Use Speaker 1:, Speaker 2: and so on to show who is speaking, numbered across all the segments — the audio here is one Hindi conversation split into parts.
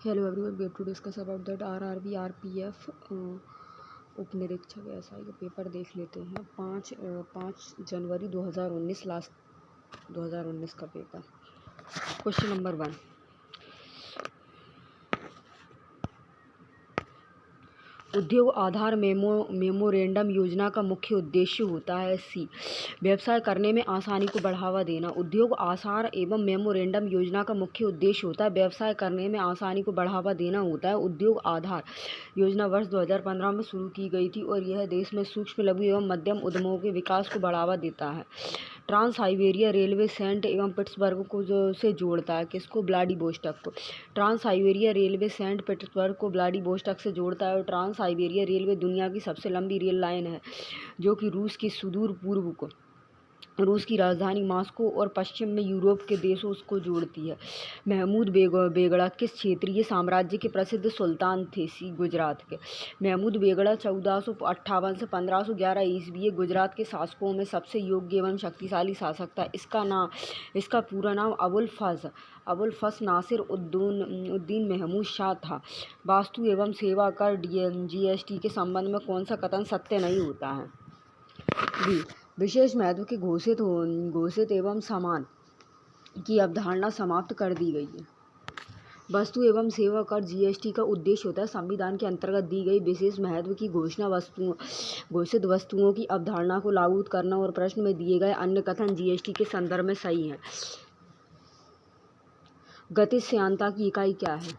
Speaker 1: Hello everyone, we to discuss about that RRB RPF उपनिरीक्षक एसआई का पेपर देख लेते हैं। 5 जनवरी 2019 लास्ट 2019 का पेपर। क्वेश्चन नंबर 1, उद्योग आधार मेमोरेंडम योजना का मुख्य उद्देश्य होता है सी, व्यवसाय करने में आसानी को बढ़ावा देना। उद्योग आधार एवं मेमोरेंडम योजना का मुख्य उद्देश्य होता है व्यवसाय करने में आसानी को बढ़ावा देना होता है। उद्योग आधार योजना वर्ष 2015 में शुरू की गई थी और यह देश में सूक्ष्म लघु एवं मध्यम उद्यमों के विकास को बढ़ावा देता है। ट्रांस साइबेरिया रेलवे सेंट एवं पिट्सबर्ग को से जोड़ता है। किसको? व्लादिवोस्टॉक को। Trans Siberia railway Saint Petersburg को व्लादिवोस्टॉक से जोड़ता है और ट्रांस साइबेरिया रेलवे दुनिया की सबसे लंबी रेल लाइन है जो कि रूस की सुदूर पूर्व को रूस की राजधानी मॉस्को और पश्चिम में यूरोप के देशों को जोड़ती है। महमूद बेगड़ा किस क्षेत्रीय साम्राज्य के प्रसिद्ध सुल्तान थे? सी, गुजरात के। महमूद बेगड़ा 1458 से 1511 ईस्वी गुजरात के शासकों में सबसे योग्य एवं शक्तिशाली शासक था। इसका पूरा नाम अबुल फज़्ल नासिर उद्दीन महमूद शाह था। वस्तु एवं सेवा कर जीएसटी के संबंध में कौन सा कथन सत्य नहीं होता है? बी, विशेष महत्व के घोषित एवं समान की अवधारणा समाप्त कर दी गई है। वस्तु एवं सेवा कर जीएसटी का उद्देश्य होता है संविधान के अंतर्गत दी गई विशेष महत्व की घोषित वस्तुओं की अवधारणा को लागू करना और प्रश्न में दिए गए अन्य कथन जीएसटी के संदर्भ में सही है। गतिशीलता की इकाई क्या है?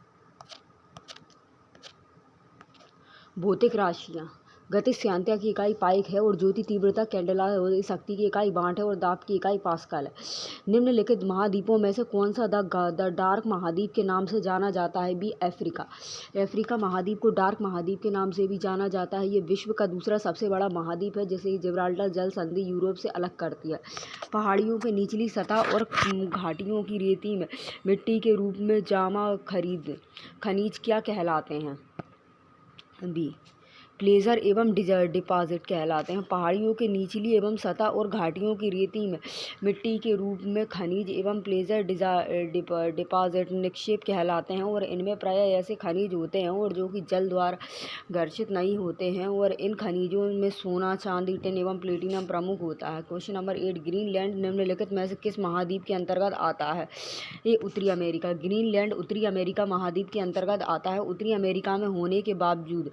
Speaker 1: भौतिक राशियाँ। गतिशीलता की इकाई पाइक है और ज्योति तीव्रता कैंडेला है। शक्ति की इकाई वाट है और दाब की इकाई पास्कल है। निम्नलिखित महाद्वीपों में से कौन सा द डार्क महाद्वीप के नाम से जाना जाता है? बी, अफ्रीका महाद्वीप को डार्क महाद्वीप के नाम से भी जाना जाता है। ये विश्व का दूसरा सबसे बड़ा महाद्वीप है जिसे जिब्राल्टर जल संधि यूरोप से अलग करती है। पहाड़ियों के निचली सतह और घाटियों की रेती में मिट्टी के रूप में जमा खनिज क्या कहलाते हैं? बी, प्लेजर एवं डिपॉजिट कहलाते हैं। पहाड़ियों के निचली एवं सतह और घाटियों की रेती में मिट्टी के रूप में खनिज एवं प्लेजर डिपॉजिट निक्षेप कहलाते हैं और इनमें प्रायः ऐसे खनिज होते हैं और जो कि जल द्वारा घर्षित नहीं होते हैं और इन खनिजों में सोना, चांदी, टिन एवं प्लेटिनम प्रमुख होता है। क्वेश्चन नंबर 8, ग्रीनलैंड निम्नलिखित में से किस महाद्वीप के अंतर्गत आता है? ये उत्तरी अमेरिका। ग्रीनलैंड उत्तरी अमेरिका महाद्वीप के अंतर्गत आता है। उत्तरी अमेरिका में होने के बावजूद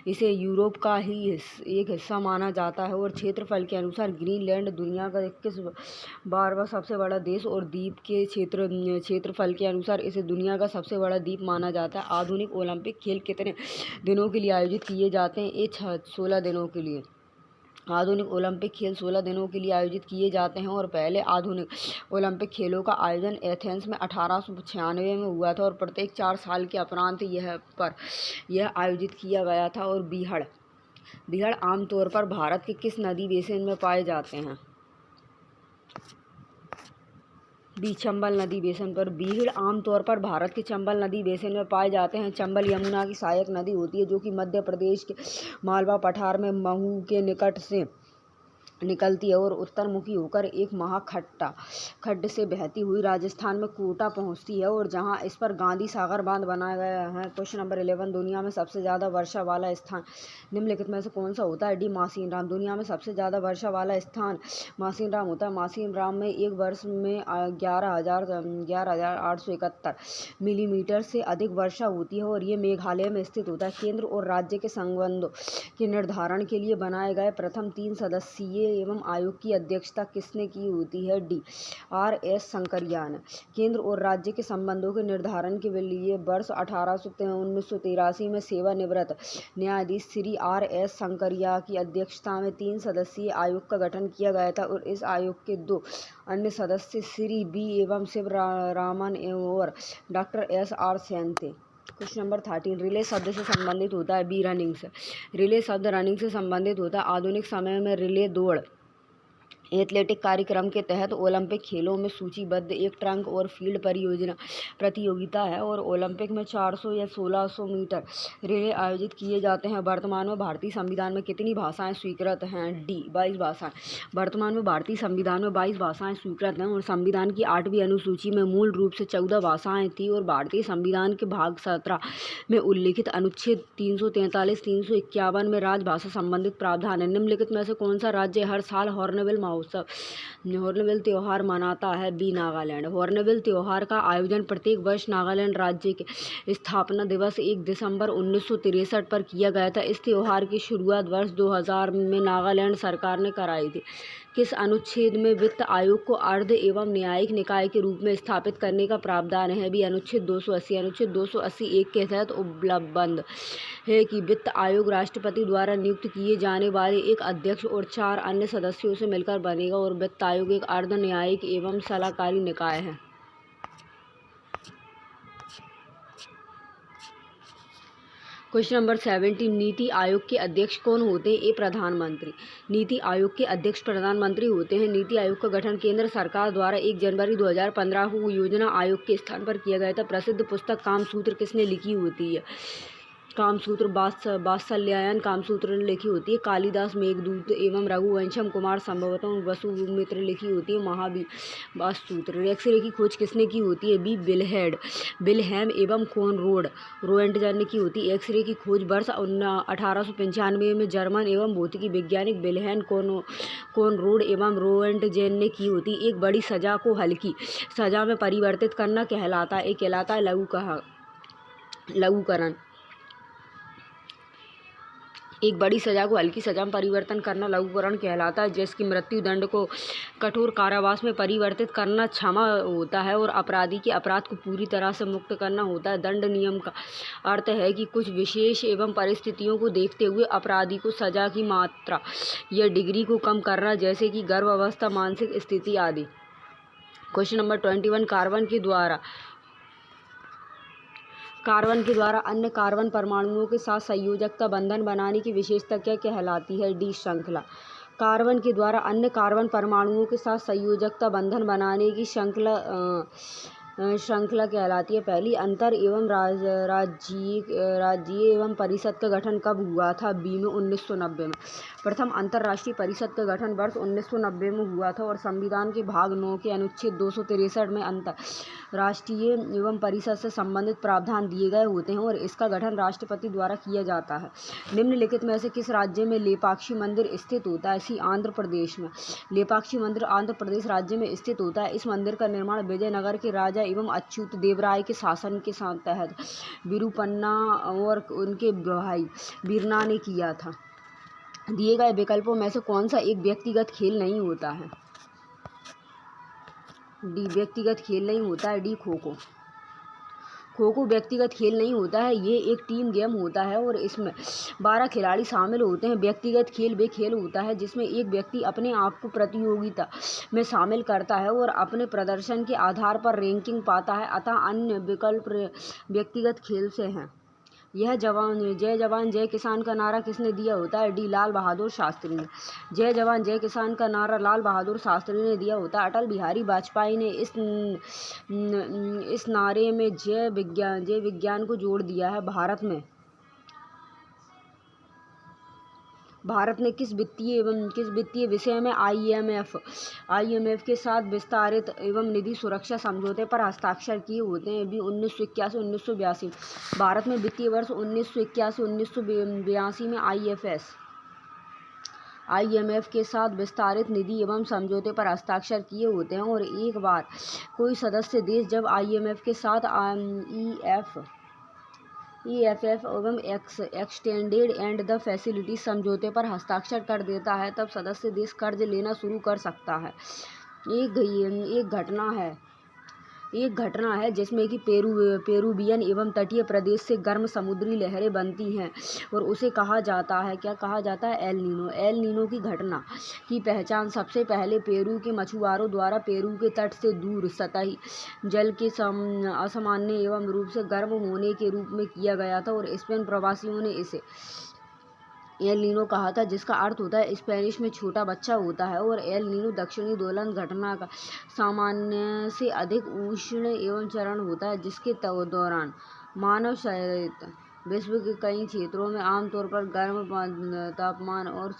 Speaker 1: इसे यूरोप का ही एक हिस्सा माना जाता है और क्षेत्रफल के अनुसार ग्रीनलैंड दुनिया का 21वां सबसे बड़ा देश और द्वीप के क्षेत्रफल के अनुसार इसे दुनिया का सबसे बड़ा द्वीप माना जाता है। आधुनिक ओलंपिक खेल कितने दिनों के लिए आयोजित किए जाते हैं? ये 16 दिनों के लिए। आधुनिक ओलंपिक खेल 16 दिनों के लिए आयोजित किए जाते हैं और पहले आधुनिक ओलंपिक खेलों का आयोजन एथेंस में 1896 में हुआ था और प्रत्येक 4 साल के उपरांत यह आयोजित किया गया था। और बीहड़ आमतौर पर भारत के किस नदी बेसिन में पाए जाते हैं? बी, चंबल नदी बेसिन पर। बीहड़ आमतौर पर भारत के चंबल नदी बेसिन में पाए जाते हैं। चंबल यमुना की सहायक नदी होती है जो कि मध्य प्रदेश के मालवा पठार में महू के निकट से निकलती है और उत्तरमुखी होकर एक महाखड्ड से बहती हुई राजस्थान में कोटा पहुंचती है और जहां इस पर गांधी सागर बांध बनाया गया है। क्वेश्चन नंबर 11, दुनिया में सबसे ज़्यादा वर्षा वाला स्थान निम्नलिखित में से कौन सा होता है? डी, मासीनराम। दुनिया में सबसे ज़्यादा वर्षा वाला स्थान मासीनराम होता है। मासीनराम में एक वर्ष में 11,871 मिलीमीटर से अधिक वर्षा होती है और ये मेघालय में स्थित होता है। केंद्र और राज्य के संबंधों के निर्धारण के लिए बनाए गए प्रथम 3 सदस्यीय एवं आयोग की अध्यक्षता किसने की होती है? D, RS. शंकरैया ने। केंद्र और राज्य के संबंधों के निर्धारण के लिए वर्ष 1983 में सेवानिवृत्त न्यायाधीश श्री आर.एस. शंकरैया की अध्यक्षता में 3 सदस्यीय आयोग का गठन किया गया था और इस आयोग के 2 अन्य सदस्य श्री बी एवं शिवरामन और डॉक्टर S.R. सेन थे। क्वेश्चन नंबर 13, रिले शब्द से संबंधित होता है? बी, रनिंग से। रिले शब्द रनिंग से संबंधित होता है। आधुनिक समय में रिले दौड़ एथलेटिक कार्यक्रम के तहत ओलंपिक खेलों में सूचीबद्ध एक ट्रैक और फील्ड प्रतियोगिता है और ओलंपिक में 400 या 1600 मीटर रिले आयोजित किए जाते हैं। वर्तमान में भारतीय संविधान में कितनी भाषाएं स्वीकृत हैं? डी 22 भाषाएं। वर्तमान में भारतीय संविधान में 22 भाषाएं स्वीकृत हैं और संविधान की 8वीं अनुसूची में मूल रूप से 14 भाषाएं थी और भारतीय संविधान के भाग 17 में उल्लिखित अनुच्छेद 343, 351 में राजभाषा संबंधित प्रावधान है। निम्नलिखित में से कौन सा राज्य हर साल हॉर्नबिल त्योहार मनाता है? बी नागालैंड। हॉर्नबिल त्योहार का आयोजन प्रत्येक वर्ष नागालैंड राज्य के स्थापना दिवस 1 दिसंबर 1963 पर किया गया था। इस त्योहार की शुरुआत वर्ष 2000 में नागालैंड सरकार ने कराई थी। किस अनुच्छेद में वित्त आयोग को अर्ध एवं न्यायिक निकाय के रूप में स्थापित करने का प्रावधान है? भी अनुच्छेद 280। अनुच्छेद 280(1) के तहत उपलब्ध है कि वित्त आयोग राष्ट्रपति द्वारा नियुक्त किए जाने वाले एक अध्यक्ष और 4 अन्य सदस्यों से मिलकर बनेगा और वित्त आयोग एक अर्ध न्यायिक एवं सलाहकारी निकाय है। क्वेश्चन नंबर 17, नीति आयोग के अध्यक्ष कौन होते हैं? ए प्रधानमंत्री। नीति आयोग के अध्यक्ष प्रधानमंत्री होते हैं। नीति आयोग का गठन केंद्र सरकार द्वारा 1 जनवरी 2015 को योजना आयोग के स्थान पर किया गया था। प्रसिद्ध पुस्तक कामसूत्र किसने लिखी होती है? कामसूत्र वात्सल्यायन कामसूत्र ने लिखी होती है। कालिदास मेघदूत एवं रघुवंशम कुमार संभवतः वसुमित्र लिखी होती है। महावीर सूत्र। एक्सरे की खोज किसने की होती है? बी विल्हेम एवं रोएंटजन ने की होती है। एक्सरे की खोज वर्ष 1895 में जर्मन एवं भौतिकी वैज्ञानिक विल्हेम कोनरोड एवं रोएंटजेन ने की होती है। एक बड़ी सजा को हल्की सजा में परिवर्तित करना कहलाता है लघुकरण। एक बड़ी सजा को हल्की सजा में परिवर्तन करना लघुकरण कहलाता है। जिसकी मृत्यु दंड को कठोर कारावास में परिवर्तित करना क्षमा होता है और अपराधी के अपराध को पूरी तरह से मुक्त करना होता है। दंड नियम का अर्थ है कि कुछ विशेष एवं परिस्थितियों को देखते हुए अपराधी को सजा की मात्रा या डिग्री को कम करना, जैसे कि गर्भावस्था, मानसिक स्थिति आदि। क्वेश्चन नंबर 21, कार्बन के द्वारा अन्य कार्बन परमाणुओं के साथ संयोजकता बंधन बनाने की विशेषता क्या कहलाती है? डी श्रृंखला। कार्बन के द्वारा अन्य कार्बन परमाणुओं के साथ संयोजकता बंधन बनाने की श्रृंखला कहलाती है। पहली अंतर एवं राज्यीय एवं परिषद का गठन कब हुआ था? बी में 1990 में। प्रथम अंतर्राष्ट्रीय परिषद का गठन वर्ष 1990 में हुआ था और संविधान के भाग 9 के अनुच्छेद 263 में अंतर्राष्ट्रीय एवं परिषद से संबंधित प्रावधान दिए गए होते हैं और इसका गठन राष्ट्रपति द्वारा किया जाता है। निम्नलिखित में से किस राज्य में लेपाक्षी मंदिर स्थित होता है? सी आंध्र प्रदेश में। लेपाक्षी मंदिर आंध्र प्रदेश राज्य में स्थित होता है। इस मंदिर का निर्माण विजयनगर के राजा एवं अच्युत देवराय के शासन के तहत विरूपन्ना और उनके भाई वीरना ने किया था। दिए गए विकल्पों में से कौन सा एक व्यक्तिगत खेल नहीं होता है? डी व्यक्तिगत खेल नहीं होता है। डी खो खो व्यक्तिगत खेल नहीं होता है। ये एक टीम गेम होता है और इसमें 12 खिलाड़ी शामिल होते हैं। व्यक्तिगत खेल वे खेल होता है जिसमें एक व्यक्ति अपने आप को प्रतियोगिता में शामिल करता है और अपने प्रदर्शन के आधार पर रैंकिंग पाता है। अतः अन्य विकल्प व्यक्तिगत खेल से हैं। यह जय जवान जय किसान का नारा किसने दिया होता है? डी लाल बहादुर शास्त्री ने। जय जवान जय किसान का नारा लाल बहादुर शास्त्री ने दिया होता है। अटल बिहारी वाजपेयी ने इस नारे में जय विज्ञान को जोड़ दिया है। भारत ने किस वित्तीय विषय में IMF के साथ विस्तारित एवं निधि सुरक्षा समझौते पर हस्ताक्षर किए होते हैं? भी 1981-1982। भारत में वित्तीय वर्ष 1981-1982 में IMF के साथ विस्तारित निधि एवं समझौते पर हस्ताक्षर किए होते हैं और एक बार कोई सदस्य देश जब IMF के साथ EFF एवं एक्सटेंडेड एंड द फैसिलिटी समझौते पर हस्ताक्षर कर देता है तब सदस्य देश कर्ज लेना शुरू कर सकता है। एक घटना है जिसमें कि पेरुवियन एवं तटीय प्रदेश से गर्म समुद्री लहरें बनती हैं और उसे कहा जाता है, क्या कहा जाता है? El Nino. एल नीनो की घटना की पहचान सबसे पहले पेरू के मछुआरों द्वारा पेरू के तट से दूर सतही जल के असामान्य एवं रूप से गर्म होने के रूप में किया गया था और स्पेन प्रवासियों ने एल नीनो कहा था, जिसका अर्थ होता है स्पेनिश में छोटा बच्चा होता है। और एल नीनो दक्षिणी दोलन घटना का सामान्य से अधिक उष्ण एवं चरण होता है, जिसके दौरान मानव सहित विश्व के कई क्षेत्रों में आमतौर पर गर्म तापमान और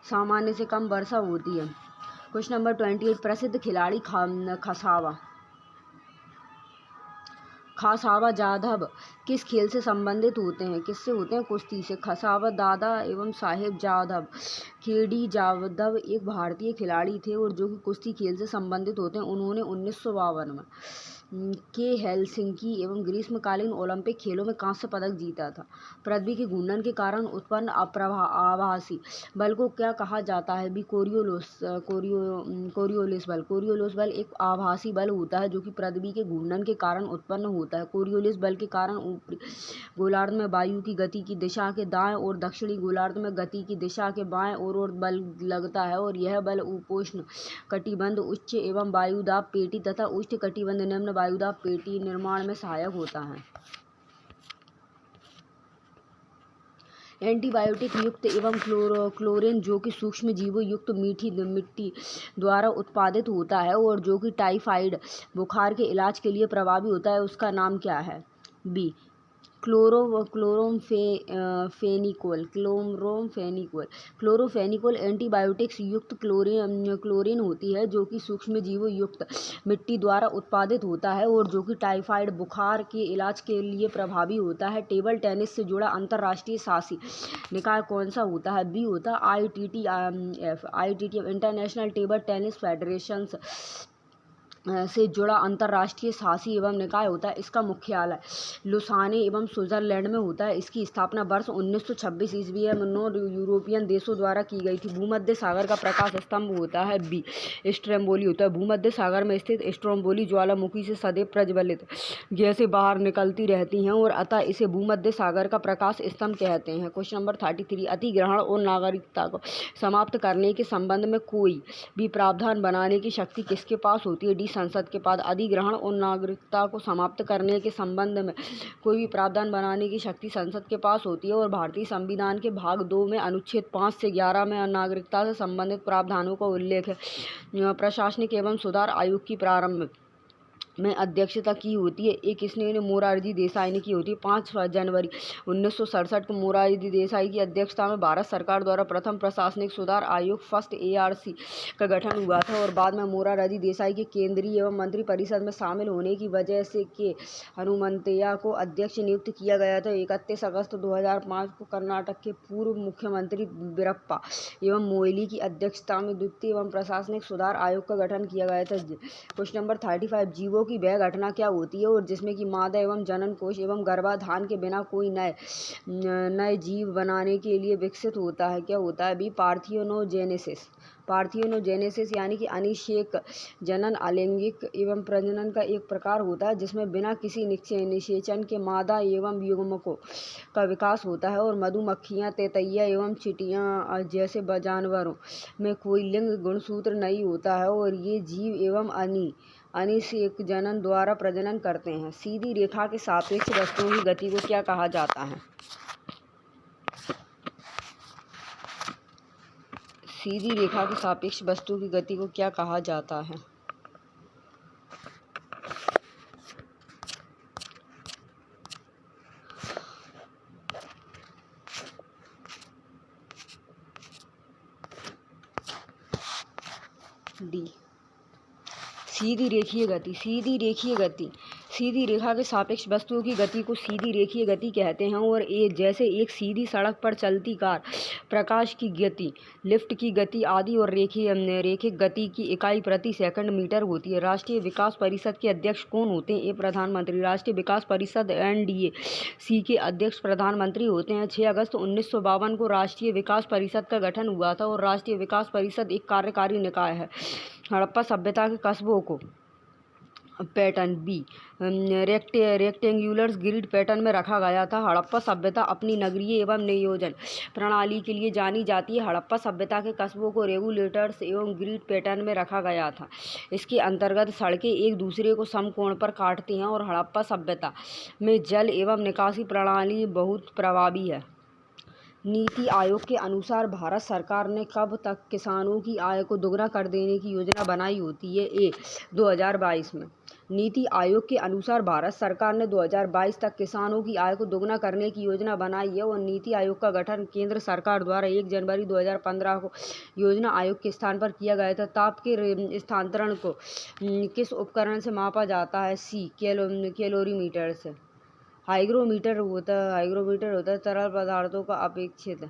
Speaker 1: सामान्य से कम वर्षा होती है। क्वेश्चन नंबर 28, प्रसिद्ध खिलाड़ी खासावा जाधव किस खेल से संबंधित होते हैं? किससे होते हैं? कुश्ती से। खासावा दादा एवं साहेब जाधव खेड़ी जाधव एक भारतीय खिलाड़ी थे और जो कि कुश्ती खेल से संबंधित होते हैं। उन्होंने 1952 में के हेलसिंकी एवं ग्रीष्मकालीन ओलंपिक खेलों में कांस्य पदक जीता था। पृथ्वी के घूर्णन के कारण उत्पन्न आभासी बल को क्या कहा जाता है? भी कोरियोलिस बल। कोरियोलिस बल एक आभासी बल होता है जो कि पृथ्वी के घूर्णन के कारण उत्पन्न होता है। कोरियोलिस बल के कारण ऊपरी गोलार्ध में वायु की गति की दिशा के दाएं और दक्षिणी गोलार्ध में गति की दिशा के बाएं और बल लगता है और यह बल उपोष्ण कटिबंध उच्च एवं वायुदाब पेटी तथा उष्ण कटिबंध निम्न वायुदाब पेटी निर्माण में सहायक होता है। एंटीबायोटिक युक्त एवं क्लोरीन जो कि सूक्ष्म जीवों युक्त मिट्टी द्वारा उत्पादित होता है और जो कि टाइफाइड बुखार के इलाज के लिए प्रभावी होता है, उसका नाम क्या है? बी क्लोरोफेनिकोल। क्लोरोफेनिकोल एंटीबायोटिक्स युक्त क्लोरीन होती है जो कि सूक्ष्म जीवों युक्त मिट्टी द्वारा उत्पादित होता है और जो कि टाइफाइड बुखार के इलाज के लिए प्रभावी होता है। टेबल टेनिस से जुड़ा अंतर्राष्ट्रीय शासी निकाय कौन सा होता है? बी होता है ITTF international table tennis federation से जुड़ा अंतर्राष्ट्रीय शासी एवं निकाय होता है। इसका मुख्यालय लुसाने एवं स्विट्जरलैंड में होता है। इसकी स्थापना वर्ष 1926 ईस्वी में 9 यूरोपियन देशों द्वारा की गई थी। भूमध्य सागर का प्रकाश स्तंभ होता है। बी स्ट्रोम्बोली होता है। भूमध्य सागर में स्थित स्ट्रोम्बोली ज्वालामुखी से सदैव प्रज्वलित गैसें बाहर निकलती रहती हैं और अतः इसे भूमध्य सागर का प्रकाश स्तंभ कहते हैं। क्वेश्चन नंबर 33, अधिग्रहण और नागरिकता को समाप्त करने के संबंध में कोई भी प्रावधान बनाने की शक्ति किसके पास होती है? डी संसद के पास। अधिग्रहण और नागरिकता को समाप्त करने के संबंध में कोई भी प्रावधान बनाने की शक्ति संसद के पास होती है और भारतीय संविधान के भाग 2 में अनुच्छेद 5 से 11 में नागरिकता से संबंधित प्रावधानों का उल्लेख है। प्रशासनिक एवं सुधार आयोग की प्रारंभ में अध्यक्षता की होती है। एक किसने? मोरारजी देसाई ने की होती है। 5 जनवरी 1967 को मोरारजी देसाई की अध्यक्षता में भारत सरकार द्वारा प्रथम प्रशासनिक सुधार आयोग फर्स्ट ARC का गठन हुआ था और बाद में मोरारजी देसाई के केंद्रीय एवं मंत्री परिषद में शामिल होने की वजह से के हनुमंतैया को अध्यक्ष नियुक्त किया गया था। 31 अगस्त 2005 को कर्नाटक के पूर्व मुख्यमंत्री वीरप्पा एवं मोइली की अध्यक्षता में द्वितीय एवं प्रशासनिक सुधार आयोग का गठन किया गया था। क्वेश्चन नंबर 35, जीवों की वह घटना क्या होती है और जिसमें कि मादा एवं जनन कोष एवं गर्भाधान के बिना कोई नए जीव बनाने के लिए विकसित होता है? क्या होता है? बी पार्थियोनोजेनेसिस यानी कि अनिषेक जनन अलैंगिक एवं प्रजनन का एक प्रकार होता है जिसमें बिना किसी निषेचन के मादा एवं युग्मकों का विकास होता है और मधुमक्खियां, तैतैया एवं चींटियां जैसे जानवरों में कोई लिंग गुणसूत्र नहीं होता है और ये जीव एवं अनिषेक जनन द्वारा प्रजनन करते हैं। सीधी रेखा के सापेक्ष वस्तुओं की गति को क्या कहा जाता है? सीधी रेखा के सापेक्ष वस्तु की गति को क्या कहा जाता है? डी सीधी रेखीय गति। सीधी रेखा के सापेक्ष वस्तुओं की गति को सीधी रेखीय गति कहते हैं और ये जैसे एक सीधी सड़क पर चलती कार, प्रकाश की गति, लिफ्ट की गति आदि और रैखिक गति की इकाई प्रति सेकंड मीटर होती है। राष्ट्रीय विकास परिषद के अध्यक्ष कौन होते हैं? प्रधानमंत्री। राष्ट्रीय विकास परिषद NDAC के अध्यक्ष प्रधानमंत्री होते हैं। 6 अगस्त 1952 को राष्ट्रीय विकास परिषद का गठन हुआ था और राष्ट्रीय विकास परिषद एक कार्यकारी निकाय है। हड़प्पा सभ्यता के कस्बों को pattern B rectangular grid pattern में रखा गया था। हड़प्पा सभ्यता अपनी नगरीय एवं नियोजन प्रणाली के लिए जानी जाती है। हड़प्पा सभ्यता के कस्बों को रेगुलेटर्स एवं ग्रिड पैटर्न में रखा गया था। इसके अंतर्गत सड़कें एक दूसरे को समकोण पर काटती हैं और हड़प्पा सभ्यता में जल एवं निकासी प्रणाली बहुत प्रभावी है। नीति आयोग के अनुसार भारत सरकार ने कब तक किसानों की आय को दोगुना कर देने की योजना बनाई होती है? ए 2022 में। नीति आयोग के अनुसार भारत सरकार ने 2022 तक किसानों की आय को दोगुना करने की योजना बनाई है और नीति आयोग का गठन केंद्र सरकार द्वारा 1 जनवरी 2015 को योजना आयोग के स्थान पर किया गया था। ताप के स्थानांतरण को किस उपकरण से मापा जाता है? सी कैलोरीमीटर से। हाइग्रोमीटर होता है तरल पदार्थों का अपेक्षित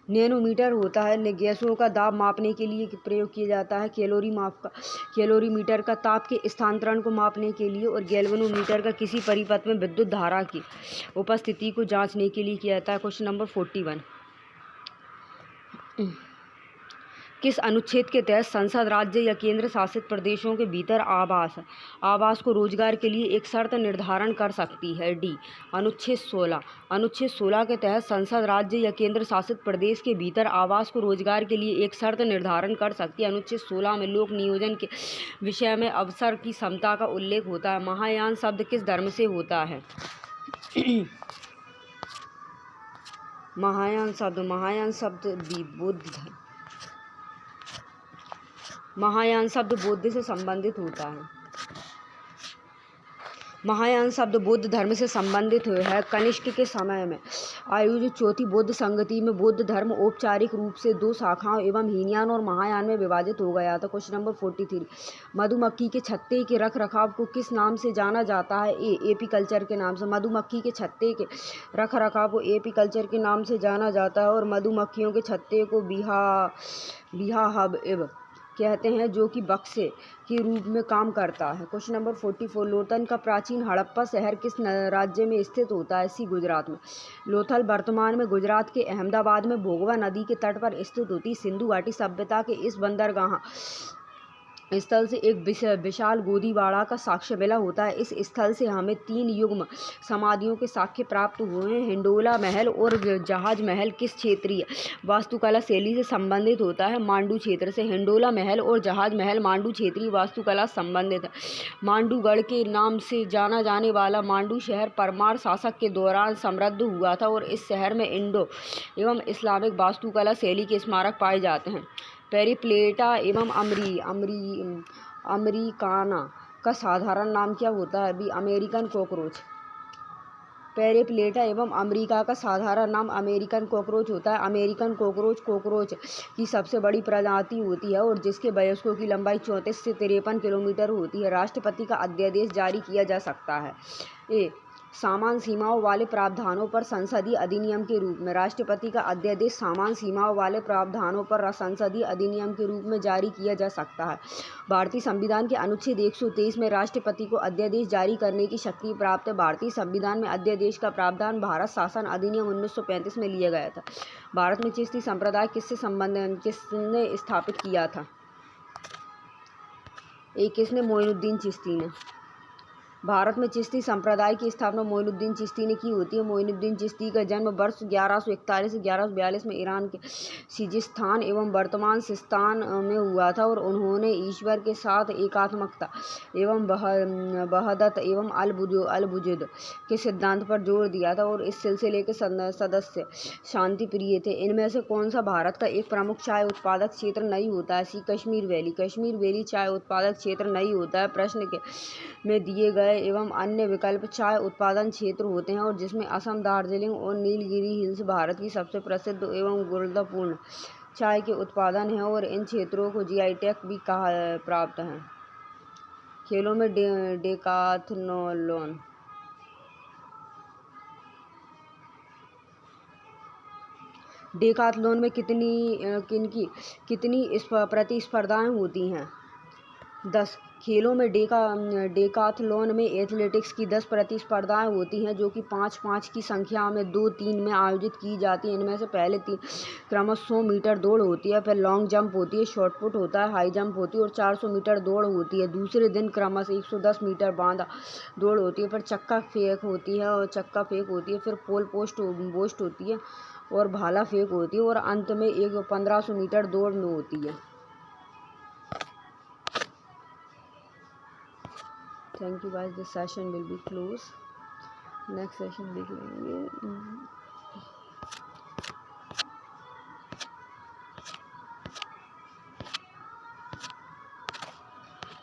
Speaker 1: नैनोमीटर होता है गैसों का दाब मापने के लिए प्रयोग किया जाता है। कैलोरीमीटर का ताप के स्थानांतरण को मापने के लिए और गैल्वेनोमीटर का किसी परिपथ में विद्युत धारा की उपस्थिति को जांचने के लिए किया जाता है। Question number 41। किस अनुच्छेद के तहत संसद राज्य या केंद्र शासित प्रदेशों के भीतर आवास को रोजगार के लिए एक शर्त निर्धारण कर सकती है? डी अनुच्छेद 16। अनुच्छेद 16 के तहत संसद राज्य या केंद्र शासित प्रदेश के भीतर आवास को रोजगार के लिए एक शर्त निर्धारण कर सकती है। अनुच्छेद 16 में लोक नियोजन के विषय में अवसर की समता का उल्लेख होता है। महायान शब्द किस धर्म से होता है? महायान शब्द बुद्ध धर्म। महायान शब्द बुद्ध से संबंधित होता है। महायान शब्द बुद्ध धर्म से संबंधित है। कनिष्क के समय में आयोजित चौथी बौद्ध संगति में बौद्ध धर्म औपचारिक रूप से 2 शाखाओं एवं हीनयान और महायान में विभाजित हो गया था। Question number 43। मधुमक्खी के छत्ते के रख रखाव को किस नाम से जाना जाता है? ए एपीकल्चर के नाम से। मधुमक्खी के छत्ते के रख रखाव को एपीकल्चर के नाम से जाना जाता है और मधुमक्खियों के छत्ते को बीहाहिव कहते हैं जो कि बक्से के रूप में काम करता है। Question number 44। लोथल का प्राचीन हड़प्पा शहर किस राज्य में स्थित होता है? सी गुजरात में। लोथल वर्तमान में गुजरात के अहमदाबाद में भोगवा नदी के तट पर स्थित होती सिंधु घाटी सभ्यता के इस बंदरगाह स्थल से एक विशाल गोदीबाड़ा का साक्ष्य मिला होता है। इस स्थल से हमें 3 युग्म समाधियों के साक्ष्य प्राप्त हुए हैं। हिंडोला महल और जहाज महल किस क्षेत्रीय वास्तुकला शैली से संबंधित होता है? मांडू क्षेत्र से। हिंडोला महल और जहाज महल मांडू क्षेत्रीय वास्तुकला संबंधित है। मांडूगढ़ के नाम से जाना जाने वाला मांडू शहर परमार शासक के दौरान समृद्ध हुआ था और इस शहर में इंडो एवं इस्लामिक वास्तुकला शैली के स्मारक पाए जाते हैं। पेरिप्लेटा एवं अमेरिकाना का साधारण नाम क्या होता है? B American cockroach. पेरिप्लेटा एवं अमेरिका का साधारण नाम अमेरिकन कॉकरोच होता है। अमेरिकन कॉकरोच की सबसे बड़ी प्रजाति होती है और जिसके वयस्कों की लंबाई 34 से 53 किलोमीटर होती है। राष्ट्रपति का अध्यादेश जारी किया जा सकता है। ए सामान्य सीमाओं वाले प्रावधानों पर संसदीय अधिनियम के रूप में। राष्ट्रपति का अध्यादेश सामान्य सीमाओं वाले प्रावधानों पर संसदीय अधिनियम के रूप में जारी किया जा सकता है। भारतीय संविधान के अनुच्छेद 123 में राष्ट्रपति को अध्यादेश जारी करने की शक्ति प्राप्त है। भारतीय संविधान में अध्यादेश का प्रावधान भारत शासन अधिनियम 1935 में लिया गया था। भारत में चिश्ती संप्रदाय किसने स्थापित किया था? किसने? मोइनुद्दीन चिश्ती ने। भारत में चिश्ती संप्रदाय की स्थापना मोइनुद्दीन चिश्ती ने की होती है। मोइनुद्दीन चिश्ती का जन्म वर्ष 1141 से 1142 में ईरान के सिजिस्तान एवं वर्तमान सिस्तान में हुआ था और उन्होंने ईश्वर के साथ एकात्मकता एवं वहदत एवं अल वुजूद के सिद्धांत पर जोर दिया था और इस सिलसिले के सदस्य शांति प्रिय थे। इनमें से कौन सा भारत का एक प्रमुख चाय उत्पादक क्षेत्र नहीं होता है? सी कश्मीर वैली चाय उत्पादक क्षेत्र नहीं होता है। प्रश्न के में दिए गए एवं अन्य विकल्प चाय उत्पादन क्षेत्र होते हैं और जिसमें असम, दार्जिलिंग और नीलगिरी हिल्स भारत की सबसे प्रसिद्ध एवं गुरुत्वपूर्ण चाय के उत्पादन हैं और इन क्षेत्रों को जीआई टैग भी प्राप्त है। खेलों में डेकाथलॉन में कितनी प्रतिस्पर्धाएं होती हैं? 10। खेलों में डेकाथलॉन में एथलेटिक्स की 10 प्रतिस्पर्धाएं होती हैं जो कि 5-5 की संख्या में 2-3 में आयोजित की जाती हैं। इनमें से पहले 3 क्रमशः 100 मीटर दौड़ होती है, फिर लॉन्ग जंप होती है, शॉट पुट होता है, हाई जंप होती है और 400 मीटर दौड़ होती है। दूसरे दिन क्रमशः 110 मीटर बांधा दौड़ होती है, फिर चक्का फेंक होती है, फिर पोल पोस्ट होती है और भाला फेंक होती है और अंत में एक 1500 मीटर दौड़ होती है। Thank you guys, this session will be close. Next session देख लेंगे।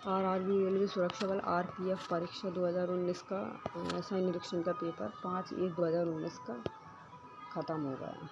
Speaker 1: आरआरबी रेलवे सुरक्षा बल आरपीएफ परीक्षा 2019 का सह निरीक्षण का पेपर 5/1/2019 का ख़त्म हो गया।